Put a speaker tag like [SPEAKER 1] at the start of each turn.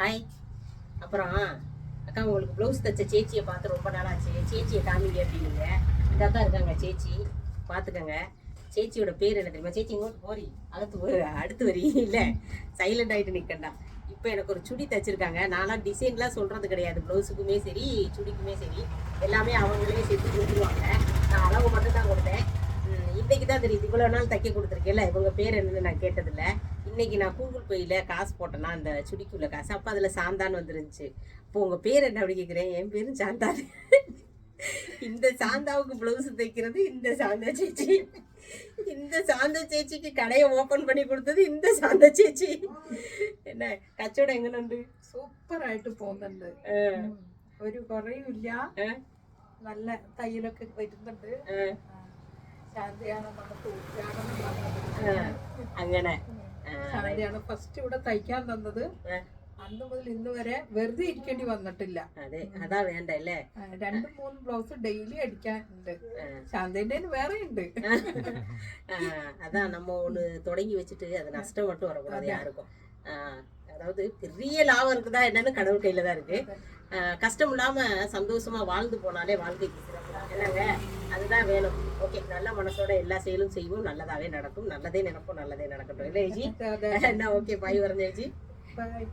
[SPEAKER 1] Hi. அப்புறம் அக்கா உங்களுக்கு ப்ளவுஸ் தைச்ச சேச்சியை பார்த்து ரொம்ப நாளாச்சு, சேச்சியை காமிங்க அப்படின்னீங்க. இந்த அக்கா இருக்காங்க சேச்சி, பார்த்துக்கங்க. சேச்சியோட பேர் என்ன தெரியுமா? சேச்சி இங்கோட்டு போறி அடுத்து வரி இல்லை, சைலண்ட் ஆகிட்டு நிற்கண்டா. இப்போ எனக்கு ஒரு சுடி தைச்சிருக்காங்க. நான்லாம் டிசைன்லாம் சொல்கிறது கிடையாது. ப்ளவுஸுக்குமே சரி சுடிக்குமே சரி எல்லாமே அவங்களே சேர்த்து கொடுத்துருவாங்க. நான் அளவு மட்டும் தான் கொடுத்தேன். இன்னைக்கு தான் தெரியுது, இவ்வளோ நாள் தைக்க கொடுத்துருக்கேன்ல இவங்க பேர் என்னன்னு நான் கேட்டதில்லை. இன்னைக்கு நான் கூகுள் பேயில் காசு போட்டேன்னா அந்த சுடிக்குள்ள காசு, அப்போ அதில் சாந்தான்னு வந்துருந்துச்சு. இப்போ உங்கள் பேர் என்ன அப்படி கேட்குறேன். என் பேரும் சாந்தான். இந்த சாந்தாவுக்கு ப்ளவுஸ் தைக்கிறது இந்த சாந்தா சேச்சி. இந்த சாந்தா சேச்சிக்கு கடையை ஓப்பன் பண்ணி கொடுத்தது இந்த சாந்தா சேச்சி. என்ன കച്ചവടം എങ്ങനെയുണ്ട്?
[SPEAKER 2] സൂപ്പർ ആയിട്ട് പോകുന്നുണ്ട്. ഒരു കുറയുമില്ല. നല്ല തയ്യലൊക്കെ വരുന്നുണ്ട്. ശാന്തയാണ് നമുക്ക് ഉദ്ഘാടനം വന്നത്.
[SPEAKER 1] അങ്ങനെ
[SPEAKER 2] ശാന്തയാണ് ഫസ്റ്റ് ഇവിടെ തയ്ക്കാൻ തന്നത്. അന്ന് മുതൽ ഇന്ന് വരെ വെറുതെ ഇരിക്കേണ്ടി വന്നിട്ടില്ല.
[SPEAKER 1] അതെ, അതാ വേണ്ടല്ലേ.
[SPEAKER 2] 2-3 ബ്ലൗസ് ഡെയിലി അടിക്കാനുണ്ട്. ശാന്തേന്റെ വേറെ ഉണ്ട്.
[SPEAKER 1] அதான் நம்ம ஒன்று தொடங்கி வச்சுட்டு அது நஷ்டம் மட்டும் வரக்கூடாது யாருக்கும். அதாவது பெரிய லாபம் இருக்குதா என்னன்னு கடவுள் கையில தான் இருக்கு. கஷ்டம் இல்லாம சந்தோஷமா வாழ்ந்து போனாலே வாழ்க்கைக்கு சிறப்பு என்னங்க, அதுதான் வேணும். ஓகே, நல்ல மனசோட எல்லா செயலும் செய்வோம், நல்லதாவே நடக்கும். நல்லதே நினைப்போம், நல்லதே நடக்கட்டும். இல்லை ஜி என்ன? ஓகே, பாய் வரஞ்சே ஜி.
[SPEAKER 2] பாய்.